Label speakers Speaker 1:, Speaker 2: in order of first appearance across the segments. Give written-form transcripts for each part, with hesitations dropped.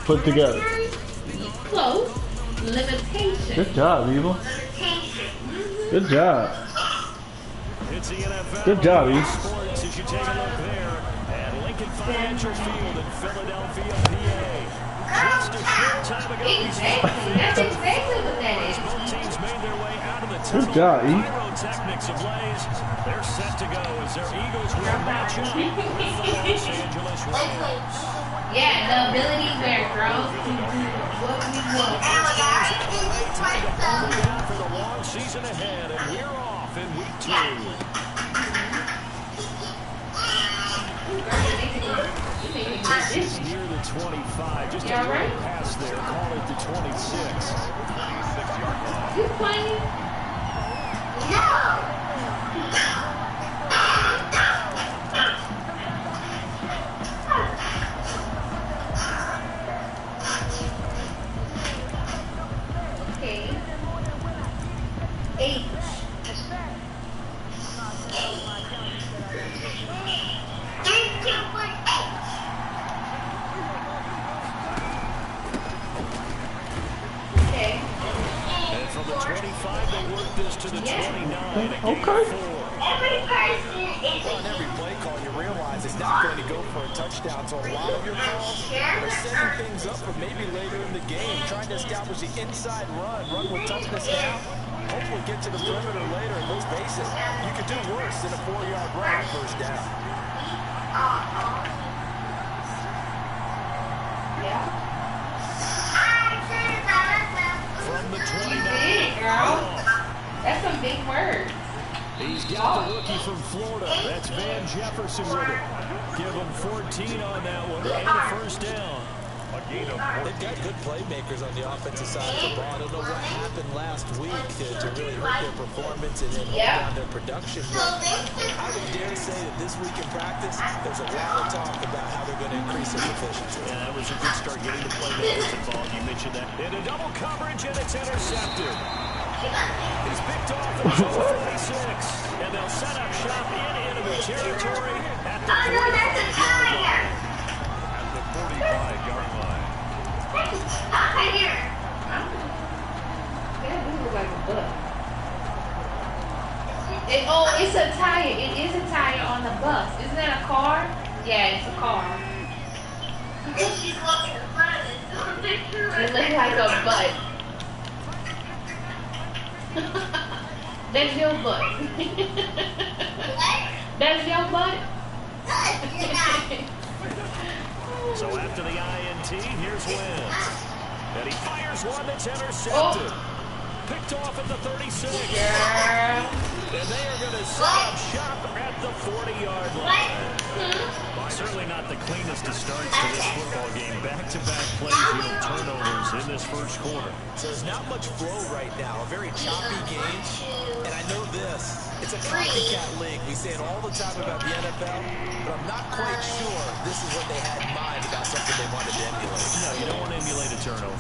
Speaker 1: put together.
Speaker 2: Close. Limitation.
Speaker 1: Good job, Evil. Good job. Good job, Evil.
Speaker 3: Sports, as you take a look there at Lincoln Financial Field in Philadelphia, PA. Just a short time ago,
Speaker 2: Exactly. That's exactly what that is.
Speaker 3: both teams made their way out of the tunnel.
Speaker 1: Good job, E.
Speaker 3: Pyrotechnics ablaze. They're set to go as their Eagles will match up with the Los Angeles Rams.
Speaker 2: Yeah, the ability where girls can do what we want.
Speaker 3: Time to buckle down for the long season ahead, and we're off in week 2. Near the 25, just a little pass there, call it the 26.
Speaker 2: You playing? No. Okay. 8.
Speaker 3: And from the 25, they work this to the 29.
Speaker 1: Okay.
Speaker 4: On every play call, you realize it's not going to go for a touchdown. So a lot of your calls are setting things up for maybe later in the game, trying to establish the inside run with toughness now. Hopefully get to the perimeter later. And let's face it, you could do worse than a 4-yard run on first down.
Speaker 3: From the 29.
Speaker 2: Big, girl. That's some big words.
Speaker 3: He's got the rookie from Florida. That's Van Jefferson with it. Give him 14 on that one and a first down.
Speaker 4: They've got good playmakers on the offensive side of the ball. I don't know what happened last week to really hurt their performance and then hold down their production. But I would dare say that this week in practice, there's a lot of talk about how they're going to increase their efficiency.
Speaker 3: Yeah, that was a good start getting the playmakers involved. You mentioned that. Into double coverage, and it's intercepted. He's picked off at the 46, and they'll set up shop in enemy territory at the 45-yard line. At the 45-yard line.
Speaker 2: It's a tire. It is a tire on the bus. Isn't that a car? Yeah, it's a car. It looks like a butt. That's your butt. That's your butt?
Speaker 3: So after the INT, here's Wentz. And he fires one that's intercepted. Picked off at the 36.
Speaker 2: Girl.
Speaker 3: And they are going to set up shop at the 40-yard line. Certainly not the cleanest of starts to this football game. Back-to-back plays yield turnovers in this first quarter.
Speaker 4: So there's not much flow right now. A very choppy game. And I know this. It's a copycat league. We say it all the time about the NFL, but I'm not quite sure this is what they had in mind about something they wanted to emulate.
Speaker 3: No, you don't want to emulate a turnover.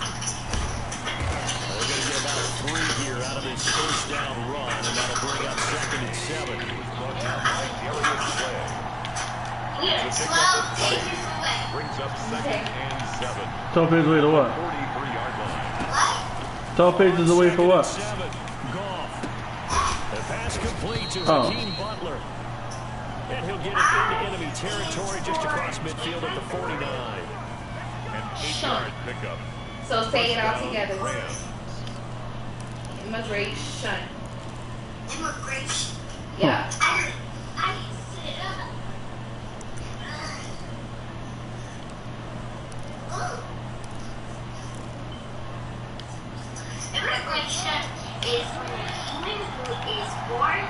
Speaker 3: They're going to get about 3 here out of this first down run, and that'll bring up 2nd and 7.
Speaker 5: Brings up 2nd and 7.
Speaker 1: Tell pages away to what?
Speaker 5: 43-yard line.
Speaker 1: Tell pages away for what?
Speaker 3: Goff. The pass complete to Hakeem Butler. And he'll get it into enemy territory just across midfield at the 49.
Speaker 5: An 8-yard pickup.
Speaker 2: So say it all together.
Speaker 5: Rams.
Speaker 2: Immigration. Yeah.
Speaker 6: Immigration is when a human who is born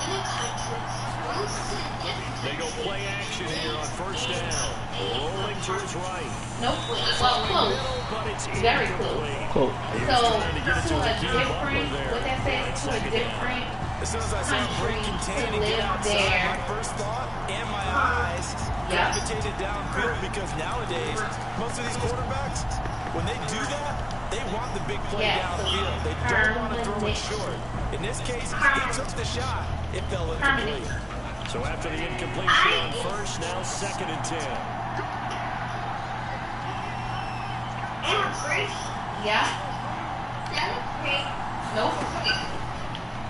Speaker 6: in a country moves to a different
Speaker 3: They go play action here on first down. Rolling to his right.
Speaker 2: Nope. Well, close.
Speaker 3: But it's
Speaker 2: Very close.
Speaker 1: Cool.
Speaker 2: So, to a different, what that says, to a different
Speaker 4: As soon as I saw him break contain and get outside, my first thought and my eyes gravitated downfield because nowadays, most of these quarterbacks, when they do that, they want the big play downfield. They don't want to throw it short. In this case, he took the shot. It fell incomplete.
Speaker 3: So after the incompletion on first, now 2nd and 10.
Speaker 2: Yeah. Nope.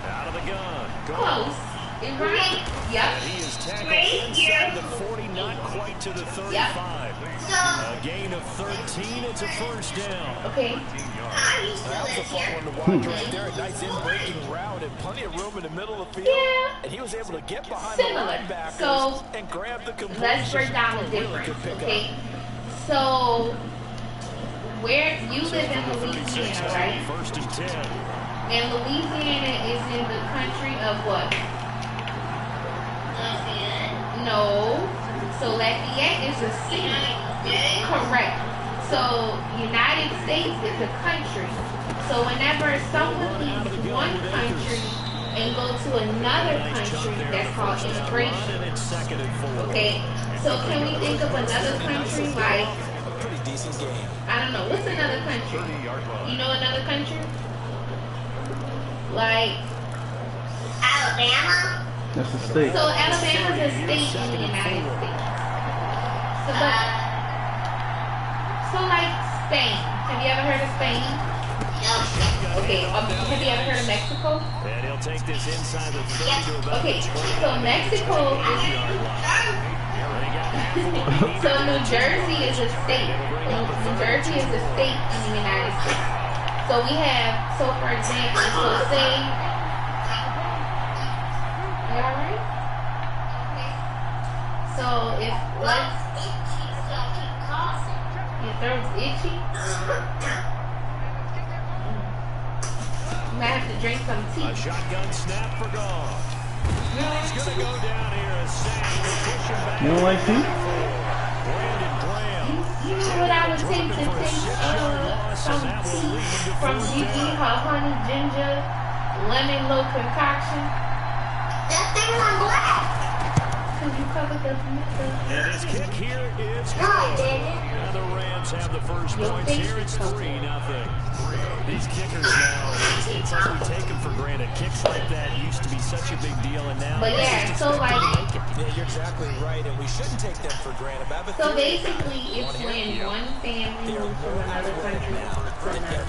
Speaker 3: Out of the gun.
Speaker 2: Close. It right. Yep.
Speaker 3: And he is tackled inside the 40, not quite to the 35.
Speaker 2: Yep.
Speaker 3: A gain of 13. It's a first down.
Speaker 2: Okay.
Speaker 4: That was a fun one to watch right there. A nice in-breaking route and plenty of room in the middle of the field.
Speaker 2: Yeah.
Speaker 4: And he was able to get behind
Speaker 2: Similar.
Speaker 4: the linebackers
Speaker 2: So,
Speaker 4: and grab the completion.
Speaker 2: let's break down the difference, okay? So, where you live in Louisiana, right?
Speaker 3: First and 10.
Speaker 2: And Louisiana is in the country of what? No. So Lafayette is a city. Correct. So United States is a country. So whenever someone leaves one country and go to another country, that's called immigration. Okay. So can we think of another country like?
Speaker 4: A pretty decent game.
Speaker 2: I don't know. What's another country? You know another country? Like
Speaker 6: Alabama?
Speaker 1: That's a state.
Speaker 2: So Alabama is a state in the United States. So like Spain. Have you ever heard of Spain? Okay. Have you ever heard of Mexico?
Speaker 3: And he'll take this inside the 30 to about
Speaker 2: Okay. So Mexico is. So New Jersey is a state. New Jersey is a state in the United States. So we have. So for example, so say. You alright? So if let's your throat's itchy, you might have to drink some
Speaker 3: A
Speaker 2: tea.
Speaker 3: shotgun snap for Goff. He's going to go down here as Sam will push him back.
Speaker 1: You don't like tea?
Speaker 3: Brandon Graham.
Speaker 2: You know what I would take to take some tea from Gigi, her honey ginger lemon low concoction?
Speaker 6: That thing on black.
Speaker 2: Because you covered the
Speaker 3: And his kick here is
Speaker 6: No, I
Speaker 3: good.
Speaker 6: didn't.
Speaker 3: And the Rams have the first
Speaker 2: Your
Speaker 3: points
Speaker 2: face
Speaker 3: here.
Speaker 2: is
Speaker 3: It's
Speaker 2: covered.
Speaker 3: 3-0. These kickers now, it's like we take them for granted. Kicks like that used to be such a big deal, and now
Speaker 2: But
Speaker 3: it's
Speaker 2: yeah,
Speaker 3: just
Speaker 2: so
Speaker 3: expected to
Speaker 2: like,
Speaker 3: make it.
Speaker 4: Yeah, you're exactly right, and we shouldn't take them for granted. But I have a
Speaker 2: so
Speaker 4: theory.
Speaker 2: basically it's when one family moves from another country to another.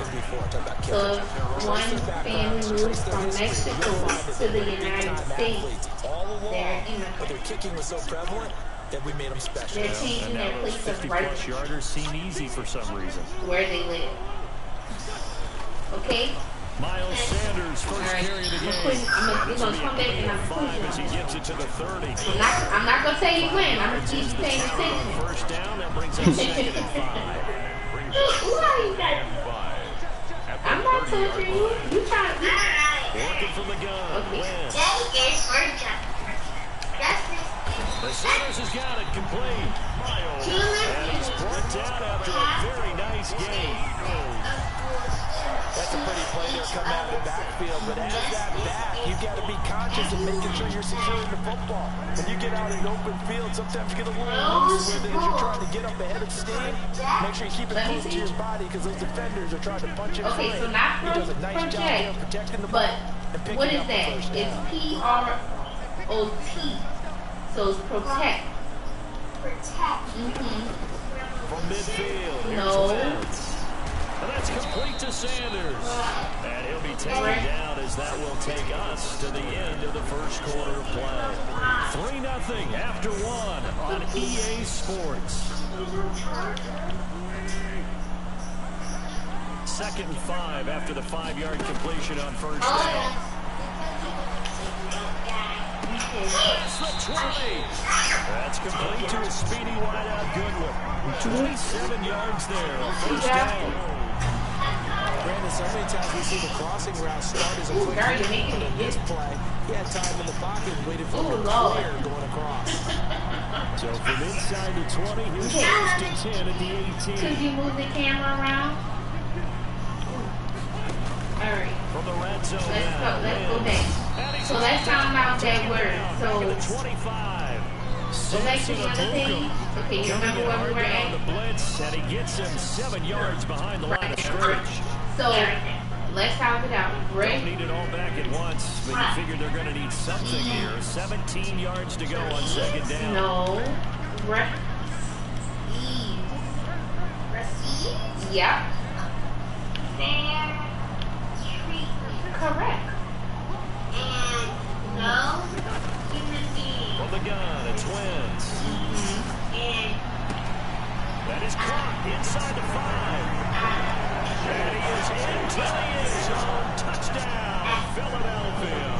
Speaker 2: So if one family moves from Mexico to the United States,
Speaker 4: all along,
Speaker 2: they're
Speaker 4: but
Speaker 2: immigrants.
Speaker 4: their kicking was so prevalent that we made them special.
Speaker 2: They're changing their place of
Speaker 3: 50-plus
Speaker 2: right
Speaker 3: yarders seem easy for some reason.
Speaker 2: where they live. Okay?
Speaker 3: Miles Sanders, first
Speaker 2: Alright.
Speaker 3: carry of the
Speaker 2: I'm
Speaker 3: game.
Speaker 2: gonna come back and I'm
Speaker 3: Five as he
Speaker 2: putting
Speaker 3: gets it to the 30.
Speaker 2: I'm not gonna say you win. I'm gonna keep paying attention.
Speaker 3: First down, that brings up 2nd and 5.
Speaker 2: Why you got? I'm not touching you. You trying to?
Speaker 3: Working from the gun.
Speaker 2: Okay.
Speaker 3: Wentz. The Sanders has got it complete. Miles. And he's brought down after a very nice game.
Speaker 4: That's a pretty play there coming out of the backfield, but as that back, you got to be conscious of making sure you're securing the football. When you get out in an open field, sometimes you get a little loose with it as you're trying to get up ahead of steam. Make sure you keep it close to your body because those defenders are trying to punch it
Speaker 2: Okay,
Speaker 4: free.
Speaker 2: so not
Speaker 4: He does a nice job there
Speaker 2: project,
Speaker 4: protecting the
Speaker 2: but
Speaker 4: ball and picking
Speaker 2: what is
Speaker 4: up the
Speaker 2: that?
Speaker 4: first
Speaker 2: It's
Speaker 4: down.
Speaker 2: PROT. So it's protect.
Speaker 3: From midfield. Here's
Speaker 2: No.
Speaker 3: Wentz. And that's complete to Sanders. And he'll be taken down as that will take us to the end of the first quarter of play. 3-0 after one on EA Sports. 2nd and 5 after the 5-yard completion on first down. Past the 20. That's complete to a speedy wideout Goodwin. 27 yards there on first down.
Speaker 4: Brandon, so many times we see the crossing route start as a quick
Speaker 2: girl, you're
Speaker 4: hit,
Speaker 2: making
Speaker 4: but
Speaker 2: me
Speaker 4: in this
Speaker 2: get-
Speaker 4: play, he had time in the pocket and waited for
Speaker 2: Ooh,
Speaker 4: a
Speaker 2: Lord.
Speaker 4: clear going across.
Speaker 3: So from inside the 20, here's first and 10 at the 18.
Speaker 2: Could you move the camera around? Alright,
Speaker 3: From the red zone
Speaker 2: let's
Speaker 3: now.
Speaker 2: go back. So let's talk about that word.
Speaker 3: Back at the
Speaker 2: So
Speaker 3: 25.
Speaker 2: go back to the other page. Okay, you remember where we were
Speaker 3: On
Speaker 2: at?
Speaker 3: the blitz, and he gets him 7 yards behind the line of scrimmage.
Speaker 2: So let's talk it out.
Speaker 3: Don't
Speaker 2: Greg,
Speaker 3: need it all back at once, but you figure they're going to need something here. 17 yards to go on 2nd down.
Speaker 2: no. Yep.
Speaker 6: fair treatment.
Speaker 2: Correct.
Speaker 6: And no human being.
Speaker 3: From the gun, it's Wentz.
Speaker 6: And
Speaker 3: That is caught inside the 5. And he is into the end zone. Touchdown, Philadelphia.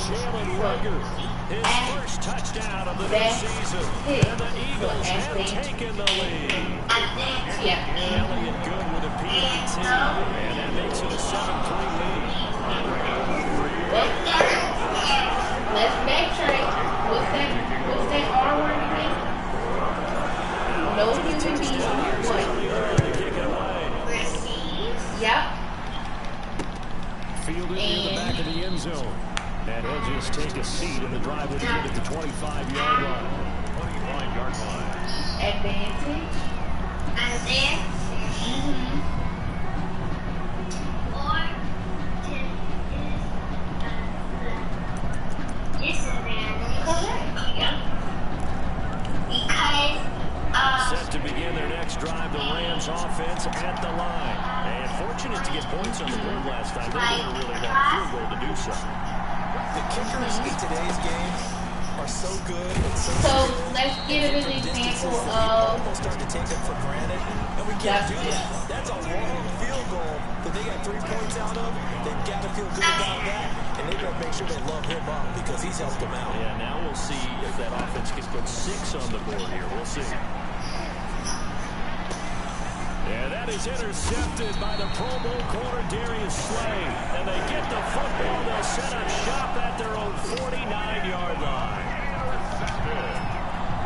Speaker 3: Jalen Rager, his first touchdown of the new season. And the Eagles have taken the lead.
Speaker 2: Yeah.
Speaker 3: Elliott good with a PAT. And that makes it a 7-3 lead.
Speaker 2: Let's backtrack. What's that R word again? No human being. What? Yep.
Speaker 3: Fielded near the back of the end zone. And he'll just take a seat in the drive with him at the 25-yard line.
Speaker 5: 25-yard line.
Speaker 2: Advantage.
Speaker 6: or because
Speaker 3: Set to begin their next drive, the Rams offense at the line. And fortunate to get points on the board last time. They didn't really want a field goal to do so.
Speaker 4: The kickers in today's game are so good and so
Speaker 2: let's give an example of
Speaker 4: almost start to take them for granted, and we can't do that. That's a long field goal that they got 3 points out of. They've got to feel good about that, and they got to make sure they love him up because he's helped them out.
Speaker 3: Yeah, now we'll see if that offense can put 6 on the board here. We'll see. Yeah, that is intercepted by the Pro Bowl corner, Darius Slay. And they get the football. They'll set up shop at their own 49-yard line.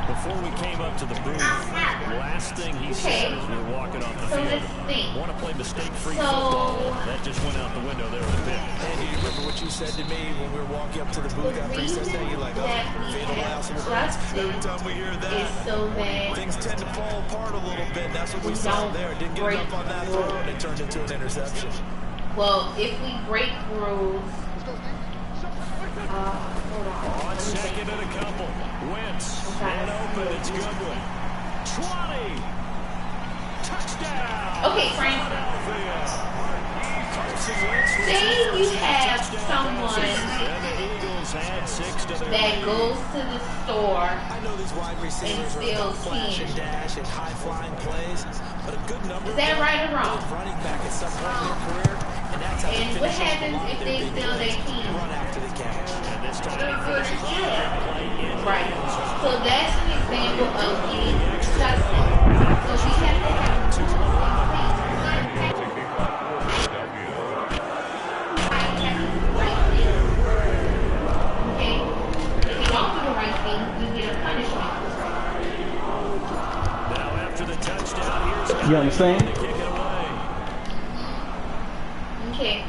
Speaker 3: Before we came up to the booth, last thing he said as we were walking off the field, want to play mistake-free football. That just went out the window there in a bit.
Speaker 4: Andy, you remember what you said to me when we were walking up to the booth after he said that? You're like, oh, fatal loss of words. Every time we hear that, things tend to fall apart a little bit. That's what we saw there. Didn't get enough on that throw, and it turned into an interception.
Speaker 2: Well, if we break rules, hold on.
Speaker 3: On second and a couple. Wentz. And open. It's Goodwin. 20. Touchdown.
Speaker 2: Okay, Frank. Say you have someone that goes to the store
Speaker 4: I know these wide receivers are about flash and dash and high-flying plays, but a good number
Speaker 2: Is that right or wrong?
Speaker 4: running back at some point in their career, and that's how
Speaker 2: And
Speaker 4: they
Speaker 2: what
Speaker 4: finish
Speaker 2: happens if they steal their key?
Speaker 4: run after the catch.
Speaker 3: And this time they finish play in.
Speaker 2: Right. So that's an example of getting trusted. So we have to have two okay. If you don't do the right thing, you get a punishment.
Speaker 3: Now after the touchdown, here's
Speaker 1: You understand?
Speaker 3: to kick it away.
Speaker 2: Okay.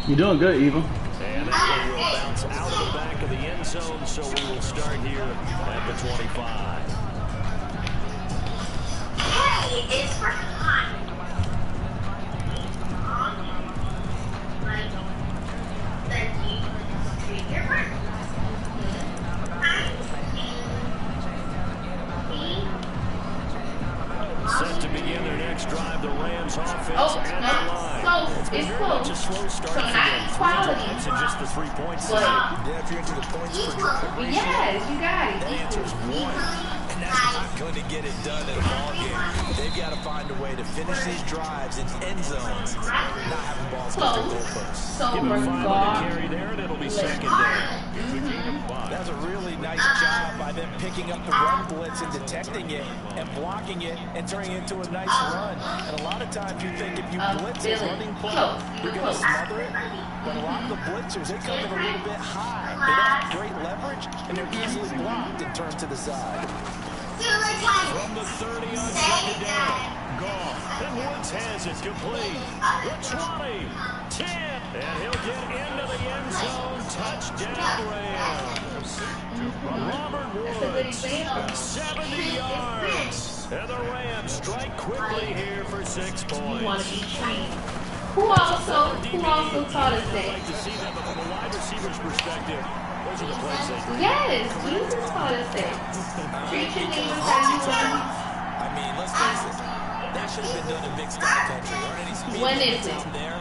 Speaker 1: You're doing good, Eva.
Speaker 3: And that one will bounce out of the back of the end zone, so we will start here at the 25.
Speaker 6: Hey, it's for fun. Like, then you treat your work.
Speaker 3: Set to begin their next drive, the Rams offense
Speaker 2: Oh,
Speaker 3: at the
Speaker 2: no.
Speaker 3: line.
Speaker 2: Close. It's
Speaker 3: Very much a
Speaker 2: close.
Speaker 3: slow start
Speaker 2: So
Speaker 3: for
Speaker 2: not
Speaker 3: them. 3
Speaker 2: equality.
Speaker 3: drives and just the 3 points.
Speaker 2: But
Speaker 4: Yeah, if you're into the points per drive ratio,
Speaker 2: yes, you got
Speaker 4: that
Speaker 2: it.
Speaker 4: answer is 1. And that's not going to get it done in a ball game. They've got to find a way to finish these drives in end zones, not having balls go through goalposts.
Speaker 2: So
Speaker 3: Give him 5 on the
Speaker 2: regardless.
Speaker 3: carry there, and it'll be second down.
Speaker 4: That's a really nice job by them picking up the run blitz and detecting it and blocking it and turning it into a nice run. And a lot of times you think if you blitz a running play, you're going to smother it. But a lot of the blitzers, they come in a little bit high. They don't have great leverage, and they're easily blocked and turned to the side.
Speaker 3: From the 30 on second down. Gone. And Woods has it complete. The 20. 10. And he'll get into the end zone. Touchdown Rams. Robert Woods. 70 yards. And the Rams strike quickly here for 6
Speaker 2: You want
Speaker 3: points.
Speaker 2: to be trained. Who also taught us
Speaker 3: I'd
Speaker 2: that?
Speaker 3: like to see that, but from a wide receiver's perspective, those are the plays they bring.
Speaker 2: Yes, Jesus taught us that. Treat your neighbors how you want.
Speaker 4: I mean, let's face it. That should have been done in big sky country. Or any speed
Speaker 2: When
Speaker 4: limits
Speaker 2: is it?
Speaker 4: out there,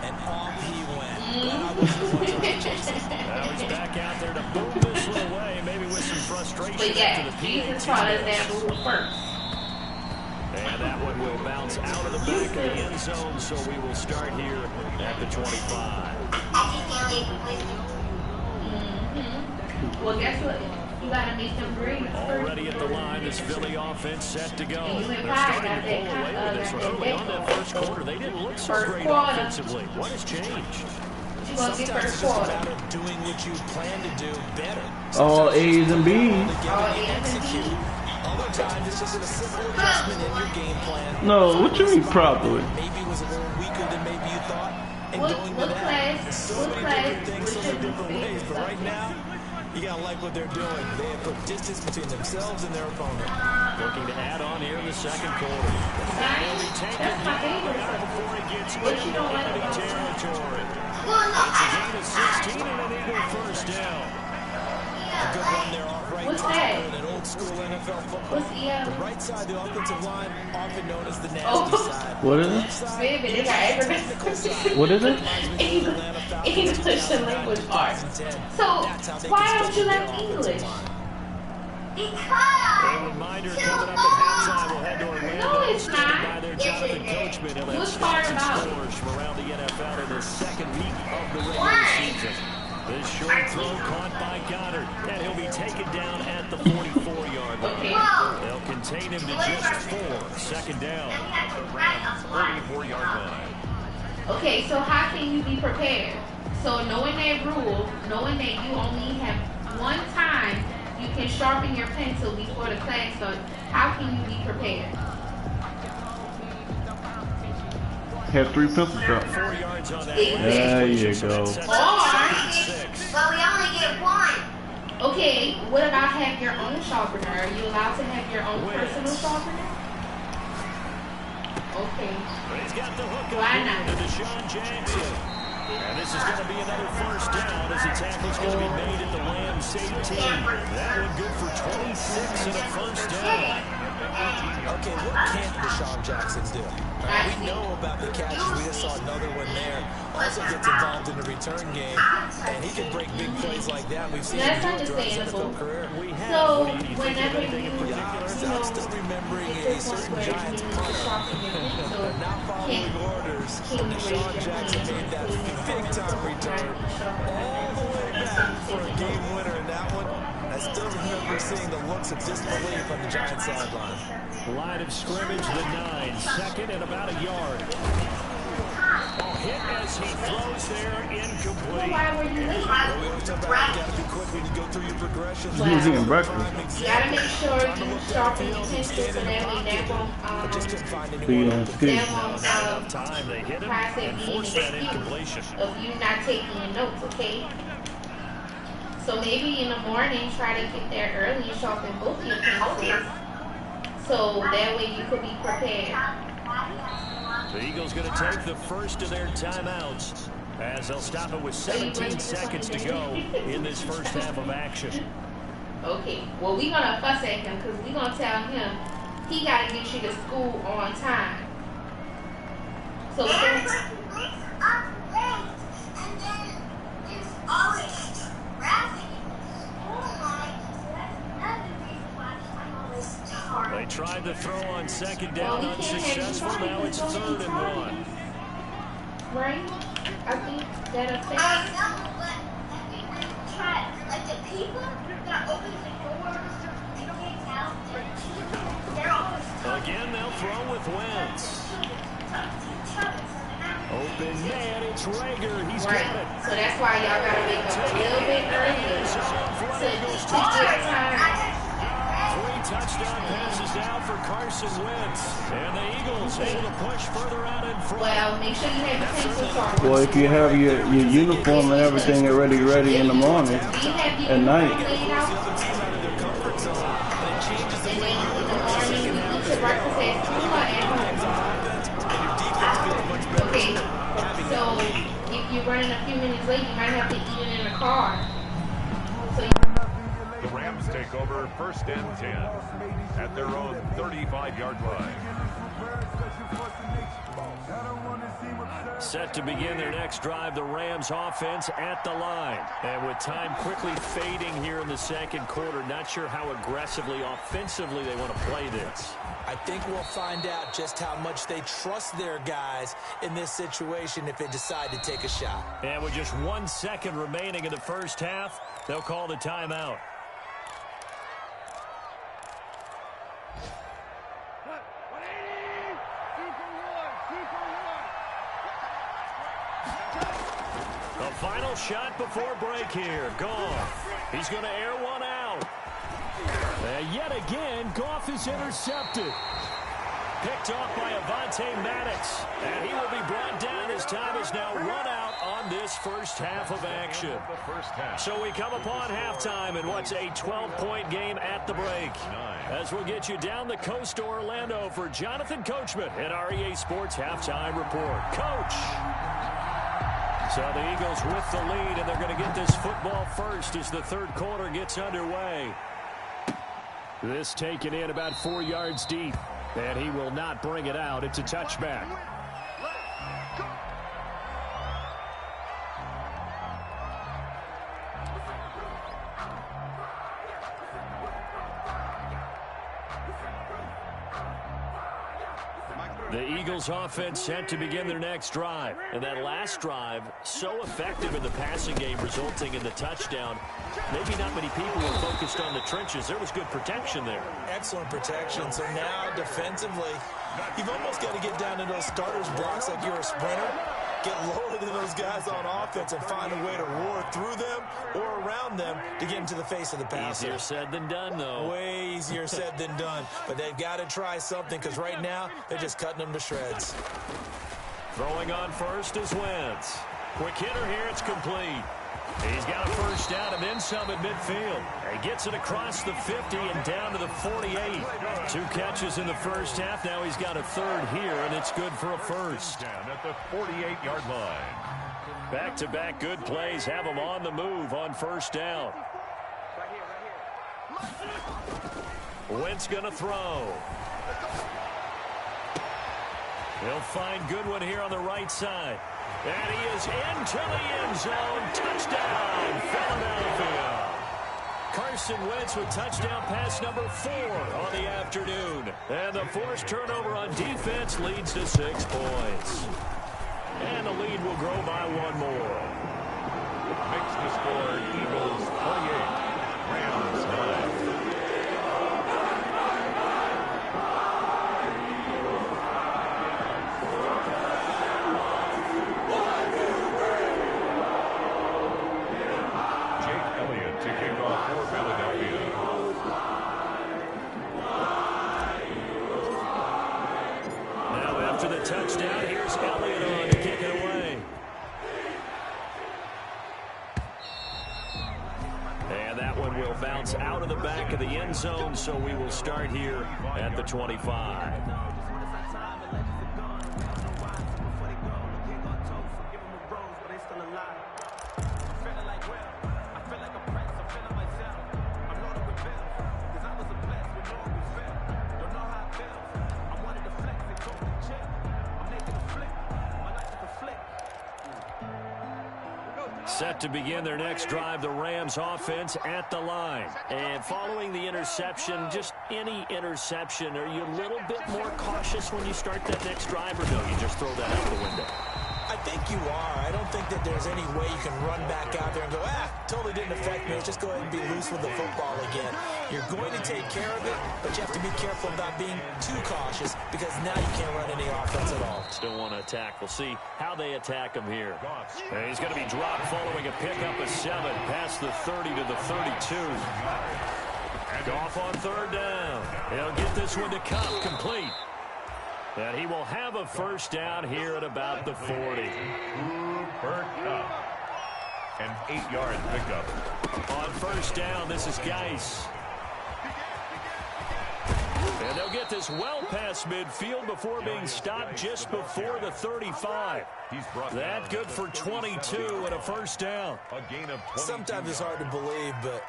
Speaker 4: and off he went. Glad I wasn't the one trying to chase him.
Speaker 3: Now he's back out there to boom this one away, maybe with some frustration
Speaker 2: But
Speaker 3: after
Speaker 2: yeah,
Speaker 3: the
Speaker 2: Jesus
Speaker 3: PAT
Speaker 2: taught us
Speaker 3: miss.
Speaker 2: that rule first.
Speaker 3: And that one will bounce out of the back of the end zone, so we will start here at the 25.
Speaker 2: Well, guess what? You gotta make them grades
Speaker 3: Already at the line, this Philly offense set to go. They're starting to pull away with this early on that first quarter. They didn't look so great offensively. What has changed?
Speaker 4: Sometimes it's just a matter of doing what you plan to do better.
Speaker 1: All A's and B's.
Speaker 4: Execute. Other times it's just a simple adjustment in your game plan.
Speaker 1: No, what you mean properly?
Speaker 4: Maybe it was a little weaker than maybe you thought. And
Speaker 2: What
Speaker 4: going with that,
Speaker 2: class?
Speaker 4: so
Speaker 2: What
Speaker 4: many
Speaker 2: class?
Speaker 4: different things, so many different ways. But right now, you gotta like what they're doing. They have put distance between themselves and their opponent.
Speaker 3: Looking to add on here in the second quarter. He'll be taken
Speaker 2: That's my
Speaker 3: down
Speaker 2: favorite.
Speaker 3: before he gets
Speaker 2: What you
Speaker 3: into
Speaker 2: don't like
Speaker 3: enemy
Speaker 2: about
Speaker 3: territory. It's a gain of 16 and an Eagle first down.
Speaker 4: A good run there off right
Speaker 2: What's
Speaker 4: tackle
Speaker 2: that?
Speaker 4: in an old school NFL football.
Speaker 2: What's EL?
Speaker 4: The right side of the offensive line, often known as the nasty
Speaker 2: Oh.
Speaker 4: side.
Speaker 1: What is it?
Speaker 4: Left side,
Speaker 2: Baby, they got everything.
Speaker 1: What is it?
Speaker 2: English and language arts. So, why don't you learn English?
Speaker 3: A reminder coming up at halftime. We'll head to Orlando.
Speaker 2: No, it's
Speaker 3: Standing
Speaker 2: not.
Speaker 3: by their Jonathan Coachman. He'll have
Speaker 2: What's hard
Speaker 3: stats and
Speaker 2: about it?
Speaker 3: scores from around the NFL in the second week of the regular season. This short throw caught by Goddard, and he'll be taken down at the 44-yard line.
Speaker 2: Okay.
Speaker 3: They'll contain him to just 4. Second down. 44-yard line.
Speaker 2: Okay, so how can you be prepared? So knowing that rule, knowing that you only have one time you can sharpen your pencil before the class starts, how can you be prepared?
Speaker 1: Have 3 pencil drops.
Speaker 3: 4 yards on that.
Speaker 1: There you go.
Speaker 6: But we only get one.
Speaker 2: Okay, what about have your own sharpener? Are you allowed to have your own personal sharpener? Okay.
Speaker 3: He's got the hook
Speaker 2: Why
Speaker 3: up
Speaker 2: not?
Speaker 3: to Deshaun Jackson. And this is going to be another first down as the tackle's going to be made at the Rams 18. That one good for 26 and a first down.
Speaker 4: Okay, what can't Deshaun Jackson do? We know about the catches. We just saw another one there. Also gets involved in the return game, and he can break big plays like that. We've seen
Speaker 2: That's
Speaker 4: him do it throughout his
Speaker 2: understandable.
Speaker 4: NFL career.
Speaker 2: So whenever you,
Speaker 4: I'm still remembering a certain Giants punter not following orders. Deshaun Jackson made that big-time return all the way back for a game winner in that one. I still remember seeing the looks of disbelief on the Giants sideline.
Speaker 3: Line of scrimmage, the 9. Second and about a yard. Hit as he throws there, incomplete.
Speaker 2: why were you late?
Speaker 4: Well, we always talk about you gotta be quick when you go through your progressions.
Speaker 1: He was eating breakfast.
Speaker 2: You gotta make sure you sharpen your pencil so that way that won't,
Speaker 4: Just couldn't find
Speaker 1: He
Speaker 4: anyone.
Speaker 1: excuse me.
Speaker 2: that won't,
Speaker 3: Time they hit him
Speaker 2: process
Speaker 3: and
Speaker 2: being
Speaker 3: force that
Speaker 2: an
Speaker 3: incompletion.
Speaker 2: excuse of you not taking your notes, okay? So maybe in the morning, try to get there early and sharpen both your pencils. So that way you could be prepared.
Speaker 3: The Eagles going to take the first of their timeouts as they'll stop it with 17 seconds to go in this first half of action.
Speaker 2: Okay, well, we're gonna fuss at him because we're gonna tell him he gotta get you to school on time. So,
Speaker 3: They tried to throw on second down, unsuccessful. Now it's 3rd and 1.
Speaker 2: right? I think that affects.
Speaker 6: Like the people that open the doors and get out, they're always
Speaker 3: Again, they'll throw with Wentz. Open man, it's Rager. He's got
Speaker 2: Right.
Speaker 3: it.
Speaker 2: So that's why y'all gotta wake up a little bit earlier to get time.
Speaker 3: 3 touchdown passes now for Carson Wentz. And the Eagles able to push further out in front.
Speaker 2: Well, make sure you have your pencil sharp.
Speaker 1: Well, if you have your uniform and everything already ready in the morning,
Speaker 2: Do you have your
Speaker 1: at night.
Speaker 2: uniform laid out? And then in the morning, you eat your breakfast at school or at home? Okay, so if you're running a few minutes late, you might have to eat it in the car. So you
Speaker 5: The Rams take over 1st and 10 at their own 35-yard line.
Speaker 3: Set to begin their next drive, the Rams offense at the line. And with time quickly fading here in the second quarter, not sure how aggressively, offensively they want to play this.
Speaker 4: I think we'll find out just how much they trust their guys in this situation if they decide to take a shot.
Speaker 3: And with just 1 second remaining in the first half, they'll call the timeout. The final shot before break here. Goff. He's going to air one out. And yet again, Goff is intercepted. Picked off by Avonte Maddox. And he will be brought down as time is now run out on this first half of action. So we come upon halftime in what's a 12-point game at the break. As we'll get you down the coast to Orlando for Jonathan Coachman at our EA Sports Halftime Report. Coach! So the Eagles with the lead, and they're going to get this football first as the third quarter gets underway. This taken in about 4 yards deep, and he will not bring it out. It's a touchback. The Eagles offense set to begin their next drive. And that last drive, so effective in the passing game, resulting in the touchdown. Maybe not many people were focused on the trenches. There was good protection there. Excellent protection. So now, defensively, you've almost got to get down to those starters blocks like you're a sprinter. Get lower than those guys on offense and find a way to roar through them or around them to get into the face of the passer. Easier said than done, though. Way easier said than done. But they've got to try something because right now they're just cutting them to shreds. Throwing on first is Wentz. Quick hitter here. It's complete. He's got a first down and then some at midfield. He gets it across the 50 and down to the 48. 2 catches in the first half. Now he's got a third here, and it's good for a first.
Speaker 5: Down at the 48-yard line.
Speaker 3: Back-to-back good plays have him on the move on first down. Wentz going to throw. He'll find Goodwin here on the right side. And he is into the end zone. Touchdown, Philadelphia. Carson Wentz with touchdown pass number 4 on the afternoon. And the forced turnover on defense leads to 6 points. And the lead will grow by 1 more.
Speaker 5: Makes the score Eagles 28, Rams 9.
Speaker 3: Touchdown. Here's Elliott on to kick it away. And that one will bounce out of the back of the end zone, so we will start here at the 25. Set to begin their next drive, the Rams offense at the line. And following the interception, just any interception, are you a little bit more cautious when you start that next drive, or no, you just throw that out the window? I think you are. I don't think that there's any way you can run back out there and go, totally didn't affect me. Let's just go ahead and be loose with the football again. You're going to take care of it, but you have to be careful about being too cautious because now you can't run any offense at all. Still want to attack. We'll see how they attack him here. And he's going to be dropped following a pickup of 7 past the 30 to the 32. Goff on third down. He'll get this one to Cup, complete. And he will have a first down here at about the 40.
Speaker 5: Cooper Kupp. An 8-yard pickup.
Speaker 3: On first down, this is Geis. And they'll get this well past midfield before being stopped just before the 35. That good for 22 and a first down.
Speaker 5: A gain of 22.
Speaker 4: Sometimes it's hard to believe, but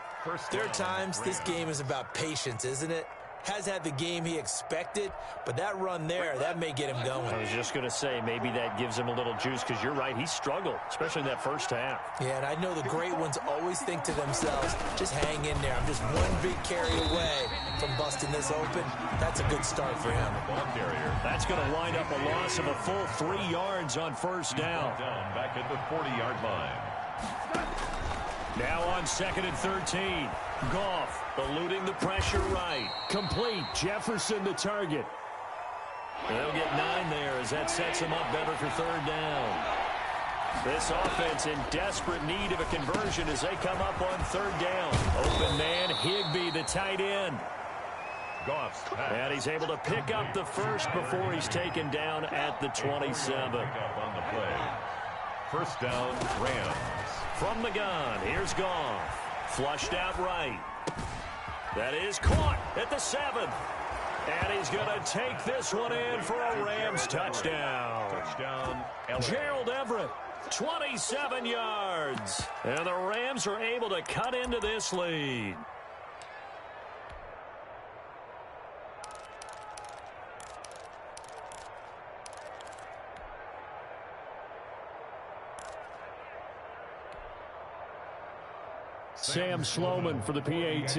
Speaker 4: There are times this game is about patience, isn't it? Has had the game he expected, but that run there, that may get him going.
Speaker 3: I was just going to say, maybe that gives him a little juice, because you're right, he struggled, especially in that first half.
Speaker 4: Yeah, and I know the great ones always think to themselves, just hang in there. I'm just one big carry away from busting this open. That's a good start for him.
Speaker 3: That's going to wind up a loss of a full 3 yards on first down.
Speaker 5: Back at the 40-yard line.
Speaker 3: Now on 2nd and 13. Goff eluding the pressure right. Complete. Jefferson the target. They'll get 9 there as that sets them up better for 3rd down. This offense in desperate need of a conversion as they come up on 3rd down. Open man, Higbee, the tight end.
Speaker 5: Goff's pass.
Speaker 3: And he's able to pick up the first before he's taken down at the 27.
Speaker 5: Pick up on the play. First down, Rams.
Speaker 3: From the gun, here's Goff. Flushed out right. That is caught at the 7th. And he's going to take this one in for a Rams touchdown.
Speaker 5: Touchdown,
Speaker 3: Gerald Everett, 27 yards. And the Rams are able to cut into this lead. Sam Sloman for the PAT.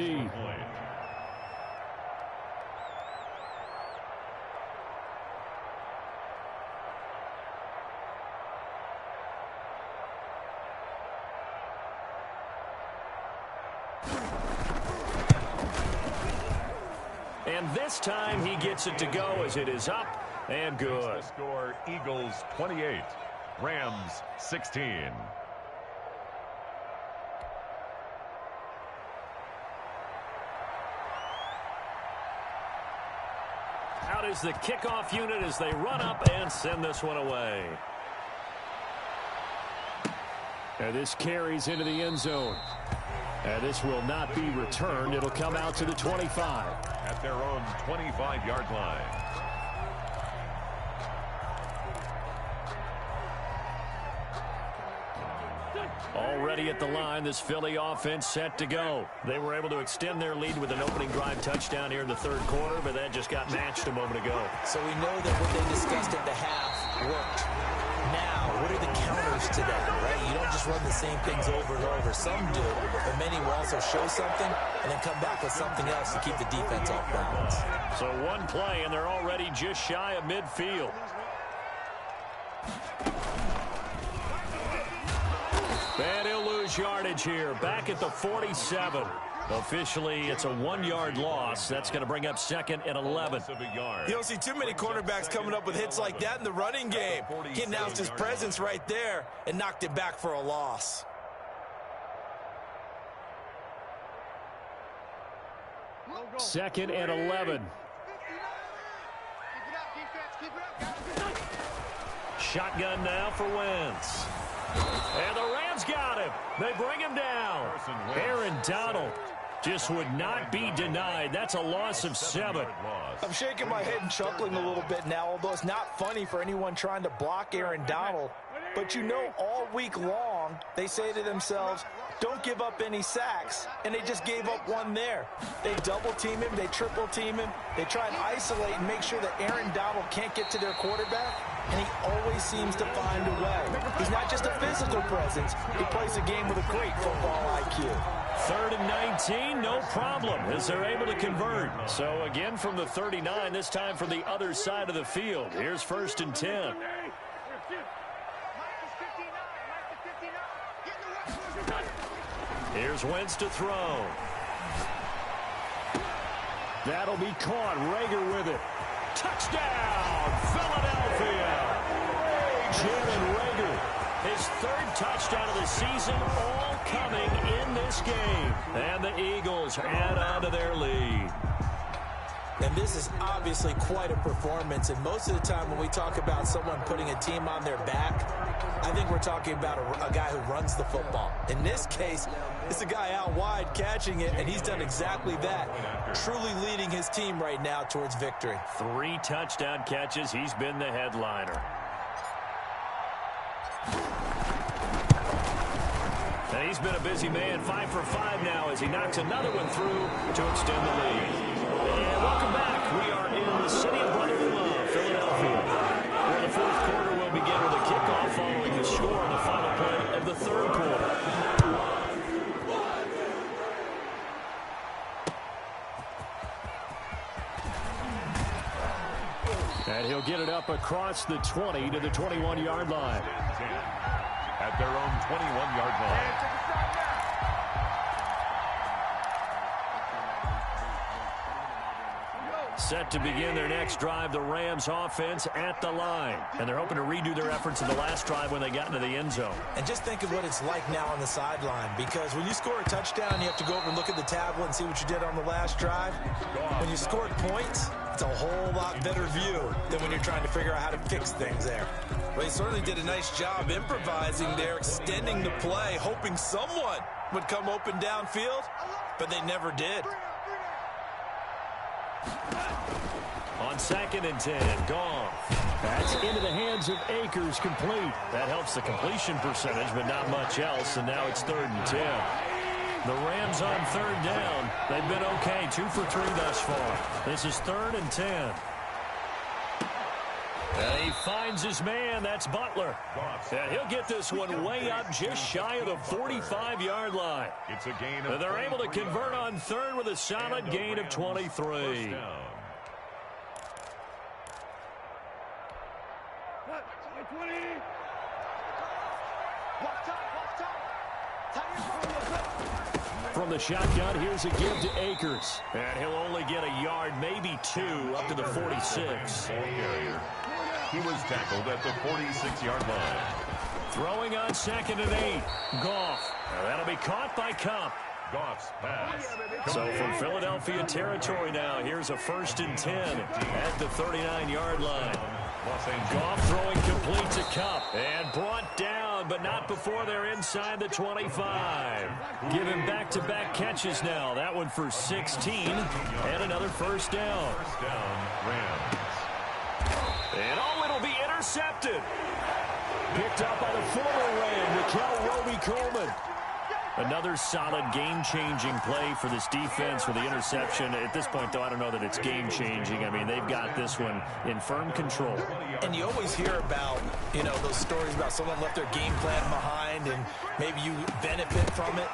Speaker 3: And this time he gets it to go as it is up and good.
Speaker 5: The score, Eagles 28, Rams 16.
Speaker 3: Out is the kickoff unit as they run up and send this one away. And this carries into the end zone. And this will not be returned. It'll come out to the 25.
Speaker 5: At their own 25-yard line.
Speaker 3: Already at the line, this Philly offense set to go. They were able to extend their lead with an opening drive touchdown here in the 3rd quarter, but that just got matched a moment ago.
Speaker 4: So we know that what they discussed at the half worked. Now, what are the counters to that, right? You don't just run the same things over and over. Some do, but many will also show something and then come back with something else to keep the defense off balance.
Speaker 3: So one play, and they're already just shy of midfield. And he'll lose yardage here. Back at the 47. Officially, it's a 1-yard loss. That's going to bring up 2nd and 11.
Speaker 4: You don't see too many quarterbacks coming up with hits like that in the running game. He announced his presence right there and knocked it back for a loss.
Speaker 3: Second and 11. Shotgun now for Wentz. And the Rams got him. They bring him down. Aaron Donald just would not be denied. That's a loss of 7.
Speaker 4: I'm shaking my head and chuckling a little bit now, although it's not funny for anyone trying to block Aaron Donald. But you know, all week long, they say to themselves, don't give up any sacks. And they just gave up one there. They double team him. They triple team him. They try and isolate and make sure that Aaron Donald can't get to their quarterback. And he always seems to find a way. He's not just a physical presence. He plays a game with a great football IQ.
Speaker 3: 3rd and 19, no problem, as they're able to convert. So again from the 39, this time from the other side of the field. Here's 1st and 10. Here's Wentz to throw. That'll be caught. Rager with it. Touchdown, Philadelphia. Jalen Rager, his 3rd touchdown of the season, all coming in this game. And the Eagles add on to their lead.
Speaker 4: And this is obviously quite a performance. And most of the time when we talk about someone putting a team on their back, I think we're talking about a guy who runs the football. In this case, it's a guy out wide catching it, and he's done exactly that. Truly leading his team right now towards victory.
Speaker 3: 3 touchdown catches. He's been the headliner. And he's been a busy man, 5 for 5 now as he knocks another one through to extend the lead. And welcome back. We are in the city of brotherly love, Philadelphia, where the fourth quarter will begin with a kickoff following the score on the final play of the third quarter. And he'll get it up across the 20 to the 21-yard line.
Speaker 5: At their own 21-yard line.
Speaker 3: Set to begin their next drive, the Rams offense at the line. And they're hoping to redo their efforts in the last drive when they got into the end zone.
Speaker 4: And just think of what it's like now on the sideline, because when you score a touchdown, you have to go over and look at the tablet and see what you did on the last drive. When you scored points, it's a whole lot better view than when you're trying to figure out how to fix things there. Well, he certainly did a nice job improvising there, extending the play, hoping someone would come open downfield, but they never did.
Speaker 3: On 2nd and 10, Goff. That's into the hands of Akers, complete. That helps the completion percentage, but not much else, and now it's 3rd and 10. The Rams on 3rd down. They've been okay, 2 for 3 thus far. This is 3rd and 10. And he finds his man. That's Butler. And he'll get this one way up just shy of the 45-yard line.
Speaker 5: It's a gain of
Speaker 3: and they're able to convert on 3rd with a solid gain of 23. From the shotgun, here's a give to Akers. And he'll only get a yard, maybe 2, up to the 46.
Speaker 5: He was tackled at the 46-yard line.
Speaker 3: Throwing on 2nd and 8. Goff. That'll be caught by Kupp.
Speaker 5: Goff's pass.
Speaker 3: So from Philadelphia territory now, here's a 1st and 10 at the 39-yard line. Goff throwing complete to Kupp and brought down, but not before they're inside the 25. Giving back-to-back catches now. That one for 16 and another 1st down.
Speaker 5: First down, Rams.
Speaker 3: And it'll be intercepted. Picked up by the former Ram, Roby Coleman. Another solid game-changing play for this defense with the interception. At this point, though, I don't know that it's game-changing. I mean, they've got this one in firm control.
Speaker 4: And you always hear about, those stories about someone left their game plan behind and maybe you benefit from it.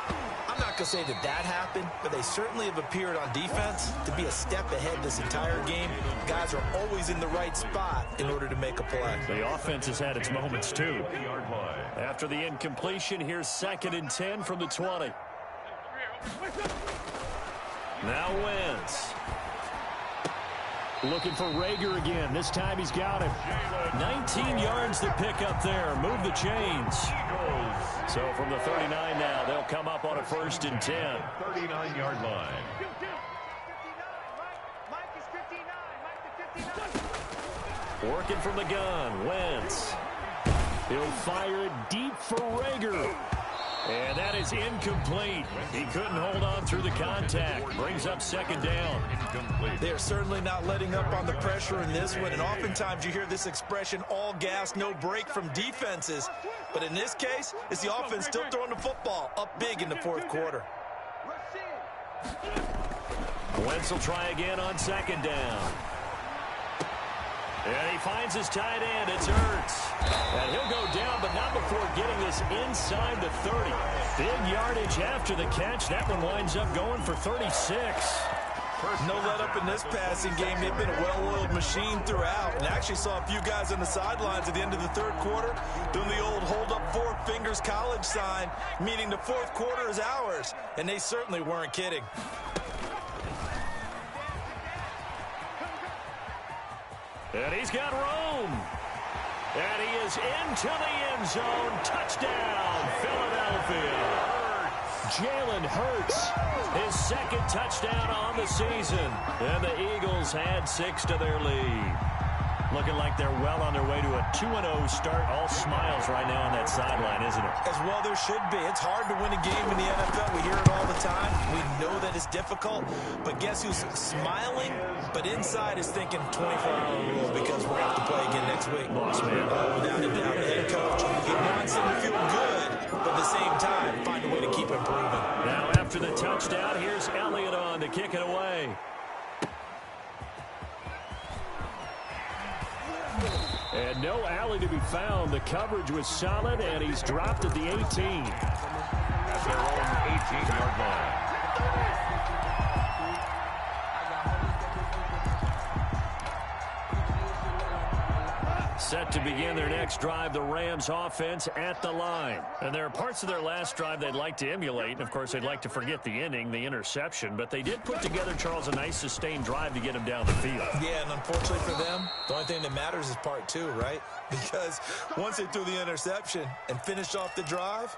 Speaker 4: I'm not going to say that happened, but they certainly have appeared on defense to be a step ahead this entire game. Guys are always in the right spot in order to make a play.
Speaker 3: The offense has had its moments, too. After the incompletion, here's 2nd and 10 from the 20. Now Wentz. Looking for Rager again. This time he's got him. 19 yards to pick up there. Move the chains. So from the 39 now, they'll come up on a 1st and 10.
Speaker 5: 39-yard line.
Speaker 3: Working from the gun, Wentz. He'll fire it deep for Rager. And that is incomplete. He couldn't hold on through the contact. Brings up 2nd down.
Speaker 4: They are certainly not letting up on the pressure in this one. And oftentimes you hear this expression, all gas, no break from defenses. But in this case, it's the offense still throwing the football up big in the 4th quarter.
Speaker 3: Wentz will try again on 2nd down. And he finds his tight end. It's Ertz. And he'll go down, but not before getting this inside the 30. Big yardage after the catch. That one winds up going for 36.
Speaker 4: No let up in this passing game. They've been a well-oiled machine throughout. And actually saw a few guys on the sidelines at the end of the 3rd quarter doing the old hold up 4 fingers college sign, meaning the 4th quarter is ours. And they certainly weren't kidding.
Speaker 3: And he's got room. And he is into the end zone. Touchdown, Philadelphia. Jalen Hurts, his 2nd touchdown on the season. And the Eagles had 6 to their lead. Looking like they're well on their way to a 2-0 start. All smiles right now on that sideline, isn't it?
Speaker 4: As well there should be. It's hard to win a game in the NFL. We hear it all the time. We know that it's difficult. But guess who's smiling, but inside is thinking 24-hour rule because we'll have to play again next week.
Speaker 3: Boss man.
Speaker 4: Oh, without a doubt, the head coach, he wants them to feel good but at the same time, find a way to keep improving.
Speaker 3: Now after the touchdown, here's Elliott on to kick it away. And no alley to be found. The coverage was solid, and he's dropped at the 18.
Speaker 5: At their own 18-yard line.
Speaker 3: Set to begin their next drive, the Rams offense at the line. And there are parts of their last drive they'd like to emulate. And, of course, they'd like to forget the ending, the interception. But they did put together, Charles, a nice sustained drive to get him down the field.
Speaker 4: Yeah, and unfortunately for them, the only thing that matters is part two, right? Because once they threw the interception and finished off the drive,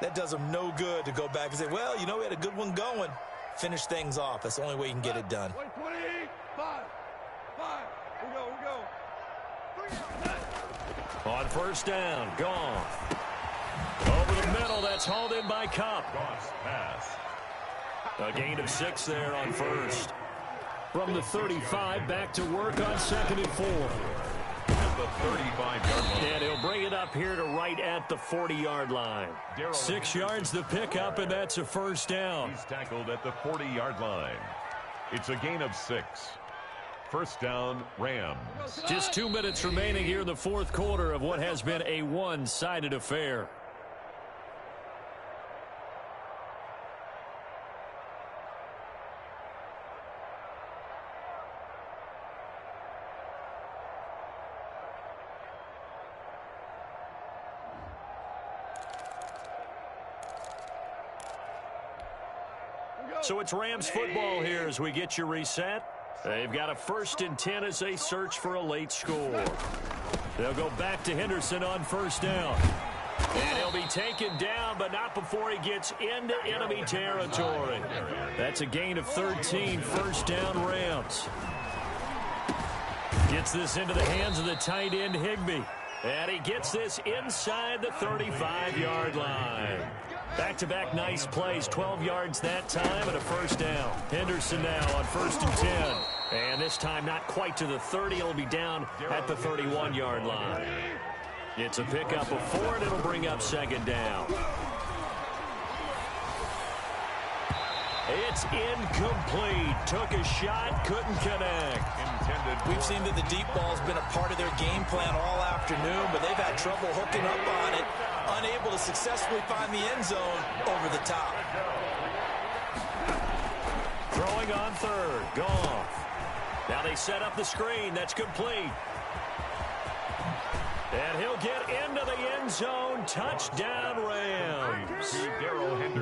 Speaker 4: that does them no good to go back and say, well, you know, we had a good one going. Finish things off. That's the only way you can get it done.
Speaker 5: 25. We go.
Speaker 3: On first down, Goff. Over the middle, that's hauled in by Cup.
Speaker 5: Goff's pass.
Speaker 3: A gain of 6 there on first. From the 35, back to work on 2nd and 4.
Speaker 5: At the 35-yard line.
Speaker 3: And he'll bring it up here to right at the 40-yard line. 6 yards the pickup, and that's a first down.
Speaker 5: He's tackled at the 40-yard line. It's a gain of 6. First down, Rams.
Speaker 3: Just 2 minutes remaining here in the fourth quarter of what has been a one-sided affair. So it's Rams football here as we get you reset. They've got a 1st and 10 as they search for a late score. They'll go back to Henderson on first down. And he'll be taken down, but not before he gets into enemy territory. That's a gain of 13, first down Rams. Gets this into the hands of the tight end Higbee. And he gets this inside the 35-yard line. Back-to-back nice plays, 12 yards that time and a first down. Henderson now on 1st and 10. And this time not quite to the 30. It'll be down at the 31-yard line. It's a pickup of 4, and it'll bring up 2nd down. It's incomplete. Took a shot, couldn't connect.
Speaker 4: We've seen that the deep ball's been a part of their game plan all afternoon, but they've had trouble hooking up on it, unable to successfully find the end zone over the top.
Speaker 3: Throwing on 3rd, Goff. Now they set up the screen. That's complete. And he'll get into the end zone. Touchdown, Rams.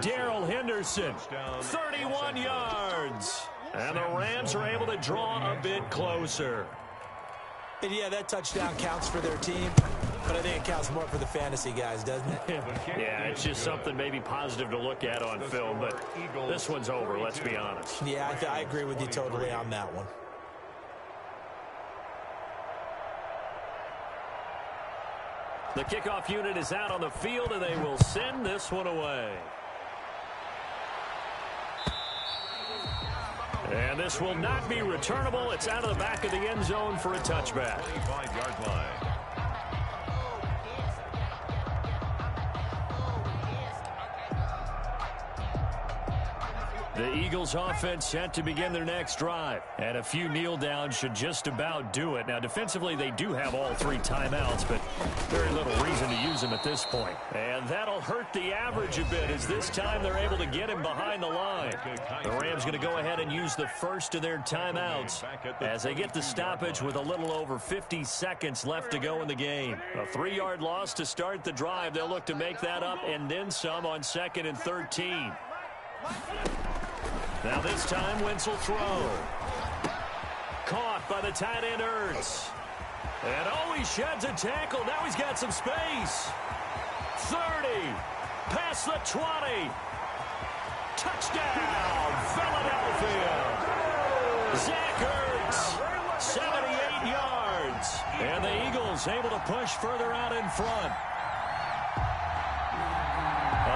Speaker 3: Darrell Henderson, 31 yards. And the Rams are able to draw a bit closer.
Speaker 4: And yeah, that touchdown counts for their team, but I think it counts more for the fantasy guys, doesn't it?
Speaker 3: Yeah, it's just something maybe positive to look at on film, but this one's over, let's be honest.
Speaker 4: Yeah, I agree with you totally on that one.
Speaker 3: The kickoff unit is out on the field, and they will send this one away. And this will not be returnable. It's out of the back of the end zone for a touchback.
Speaker 5: 25-yard line.
Speaker 3: The Eagles offense set to begin their next drive. And a few kneel downs should just about do it. Now, defensively, they do have all 3 timeouts, but very little reason to use them at this point. And that'll hurt the average a bit as this time they're able to get him behind the line. The Rams going to go ahead and use the first of their timeouts as they get the stoppage with a little over 50 seconds left to go in the game. A 3-yard loss to start the drive. They'll look to make that up and then some on 2nd and 13. Now this time, Wentz will throw. Caught by the tight end, Ertz. And he sheds a tackle. Now he's got some space. 30. Past the 20. Touchdown, Philadelphia. Zach Ertz, 78 yards. And the Eagles able to push further out in front.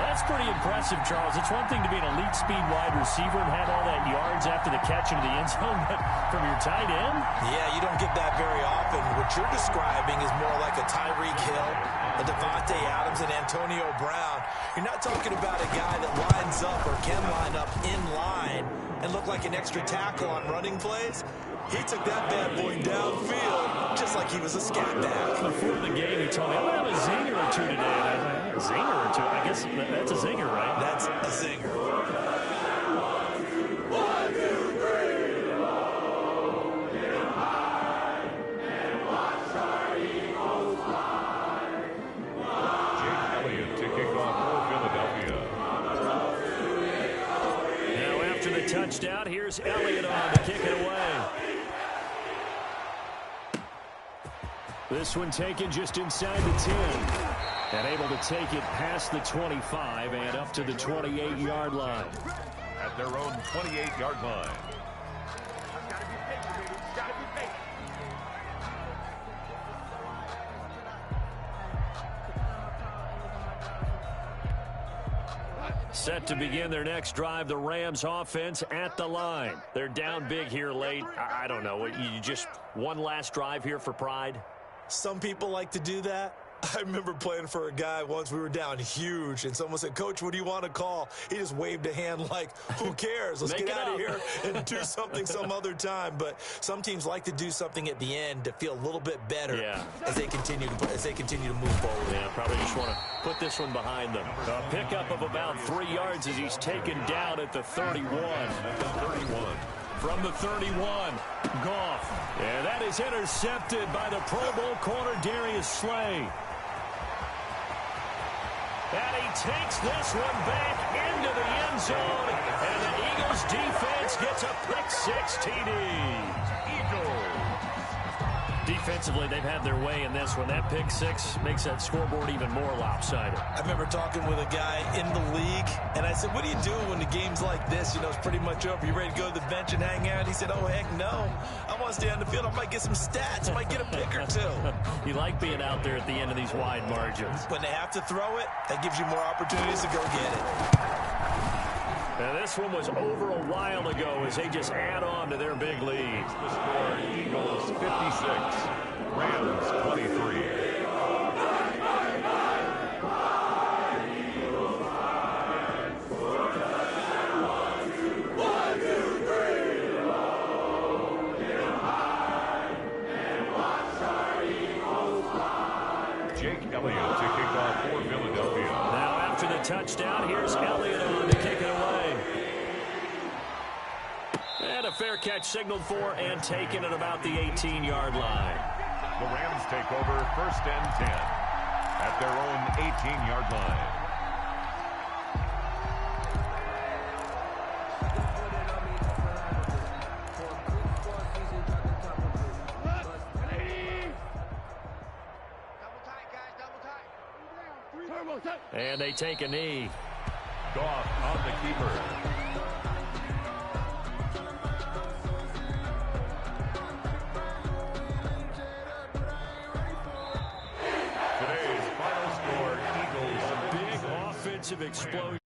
Speaker 3: That's pretty impressive, Charles. It's one thing to be an elite speed wide receiver and have all that yards after the catch into the end zone, but from your tight end?
Speaker 4: Yeah, you don't get that very often. What you're describing is more like a Tyreek Hill, a Devontae Adams, and Antonio Brown. You're not talking about a guy that lines up or can line up in line and look like an extra tackle on running plays. He took that bad boy downfield just like he was a scat back.
Speaker 3: Before the game, he told me, I'm going to have a zinger or two today. And I was like, a zinger or two? I guess that's a zinger, right?
Speaker 4: That's a zinger.
Speaker 6: 1, 2, 3,
Speaker 5: Jake Elliott to kick off for Philadelphia.
Speaker 3: Now after the touchdown, here's Elliott on to kick it away. This one taken just inside the 10. And able to take it past the 25 and up to the 28-yard line.
Speaker 5: At their own 28-yard line.
Speaker 3: Set to begin their next drive, the Rams offense at the line. They're down big here late. I don't know. You just one last drive here for pride?
Speaker 4: Some people like to do that. I remember playing for a guy once. We were down huge, and someone said, Coach, what do you want to call? He just waved a hand like, who cares? Let's get out of here and do something some other time. But some teams like to do something at the end to feel a little bit better as they continue to move forward.
Speaker 3: Yeah, probably just want to put this one behind them. A pickup of about 3 yards as he's taken down at the 31. From the 31, Goff. And that is intercepted by the Pro Bowl corner, Darius Slay. And he takes this one back into the end zone. And the Eagles defense gets a pick-6 TD. Eagles. Defensively, they've had their way in this one. That pick-6 makes that scoreboard even more lopsided.
Speaker 4: I remember talking with a guy in the league, and I said, what do you do when the game's like this? You know, it's pretty much over. You ready to go to the bench and hang out? He said, oh, heck no. I want to stay on the field. I might get some stats. I might get a pick or two.
Speaker 3: You like being out there at the end of these wide margins.
Speaker 4: When they have to throw it, that gives you more opportunities to go get it.
Speaker 3: Now, this one was over a while ago as they just add on to their big lead.
Speaker 5: The score, Eagles 56, Rams 23. Jake Elliott to kick off for Philadelphia.
Speaker 3: Now after the touchdown, here's Elliott on to kick it away. And a fair catch signaled for and taken at about the 18-yard line.
Speaker 5: The Rams take over 1st and 10 at their own 18-yard line.
Speaker 3: And they take a knee.
Speaker 5: Goff on the keeper. Today's final score, Eagles.
Speaker 3: Big offensive explosion.